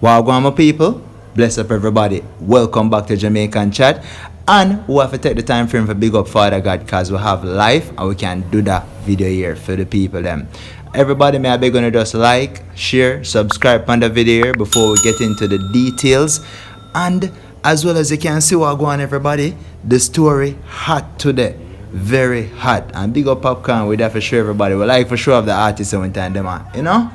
Wagwan my people, bless up everybody. Welcome back to Jamaican Chat. And we have to take the time frame for big up Father God because we have life and we can do that video here for the people them. Everybody may I be gonna just like, share, subscribe on the video here before we get into the details. And as well as you can see Wagwan everybody, the story hot today. Very hot. And big up Popcorn, we have to show everybody. We like for show off the artists one time them,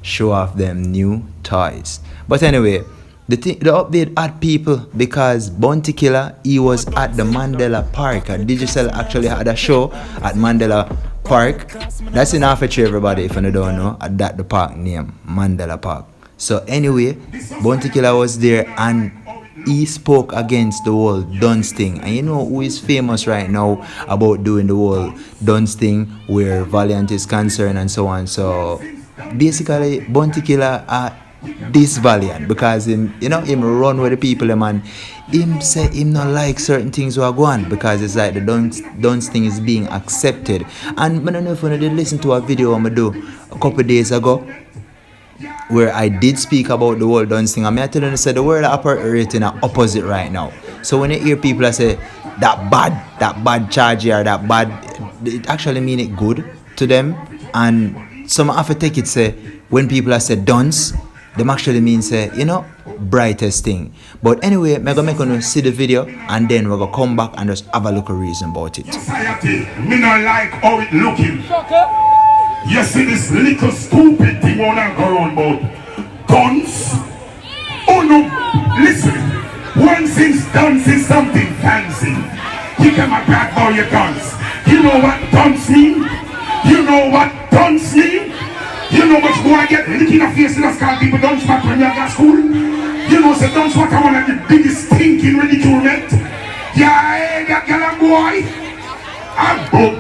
show off them new toys. But anyway, the update at people because Bounty Killa, he was at the Mandela Park. Digicel actually had a show at Mandela Park. That's in Africa, everybody, if you don't know. At that the park name, Mandela Park. So anyway, Bounty Killa was there and he spoke against the whole Dunce thing. And you know who is famous right now about doing the whole Dunce thing where Valiant is concerned and so on. So basically, Bounty Killa this Valiant because him run with the people and him say him not like certain things were going because it's like the Dunce thing is being accepted. And I don't know if you did listen to a video I do a couple days ago where I did speak about the whole Dunce thing. I mean I tell you say the world operating an opposite right now. So when you hear people that say that bad charge here, that bad, it actually mean it good to them. And some have to take it say when people are say Dunce, them actually mean say, brightest thing. But anyway, I'm gonna make you see the video and then we're gonna come back and just have a look at reason about it. Society, me not like how it looking. You see this little stupid thing on and go around about Dunce. Oh no, listen. One thing's Dunce is something fancy. You come a bad boy, you Dunce. You know what Dunce mean? You know what Dunce mean? You know much boy get licking a face in the sky people Dunce back when you're at school? You know say Dunce what one of the biggest thinking ridiculement? Yeah, that girl and boy. I'm bug,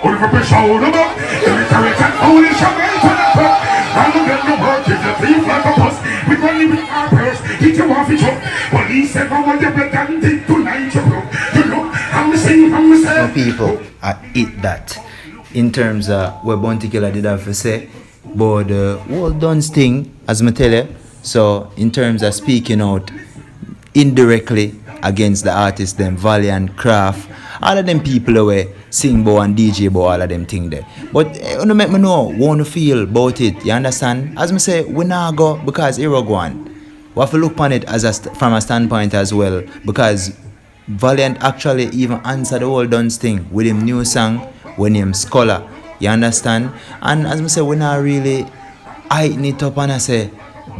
over pressure, over bug. Every time can only show me to the top. I'm gonna get the work, if you thief like a bus. We gonna leave our purse, hit you off each other. Police said, I want you pretending tonight, you know. I'm saying. Some people eat that in terms of what Bounty Killa did have to say. But the whole Dunce thing, as I tell you, so in terms of speaking out indirectly against the artists, them Valiant, Craft, all of them people away, sing bo and DJ bo, all of them thing there. But you make me know, want to feel about it, you understand? As I say, we now go because here we go on. We have to look on it as from a standpoint as well, because Valiant actually even answered the whole Dunce thing with him new song, when him Scholar. You understand? And as I say, we not really heighten it up and I say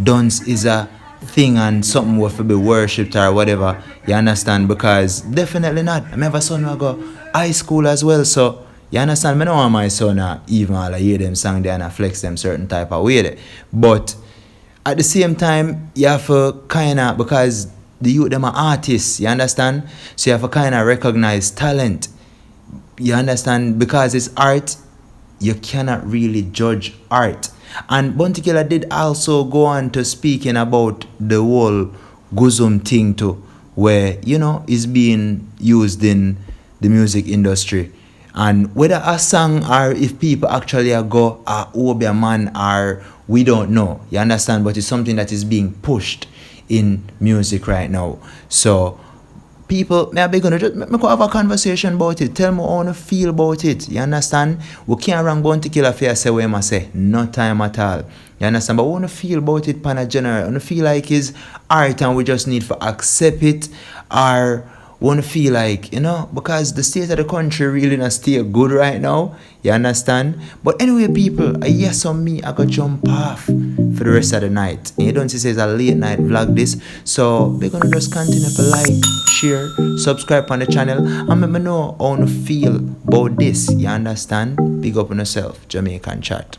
Dunce is a thing and something worth to be worshipped or whatever. You understand? Because definitely not. I remember son I go high school as well. So you understand? I don't want my son even all I hear them sing there and I flex them certain type of way there. But at the same time, you have to kinda, because the youth them are artists, you understand? So you have to kinda recognize talent. You understand? Because it's art. You cannot really judge art. And Bounty Killa did also go on to speaking about the whole Guzum thing too, where, is being used in the music industry. And whether a song or if people actually go, be a man or we don't know. You understand? But it's something that is being pushed in music right now. So people, may I be gonna just have a conversation about it. Tell me how you feel about it. You understand? We can't run Bounty Killa for say what I say. No time at all. You understand? But we want to feel about it pan a general. We want to feel like it's art and we just need to accept it, or want to feel like, because the state of the country really not stay good right now. You understand? But anyway, people, yes on me, I got jump off for the rest of the night. And you don't see it's a late night vlog this. So we're gonna just continue to like, share, subscribe on the channel, and let me know how you feel about this. You understand? Big up on yourself, Jamaican Chat.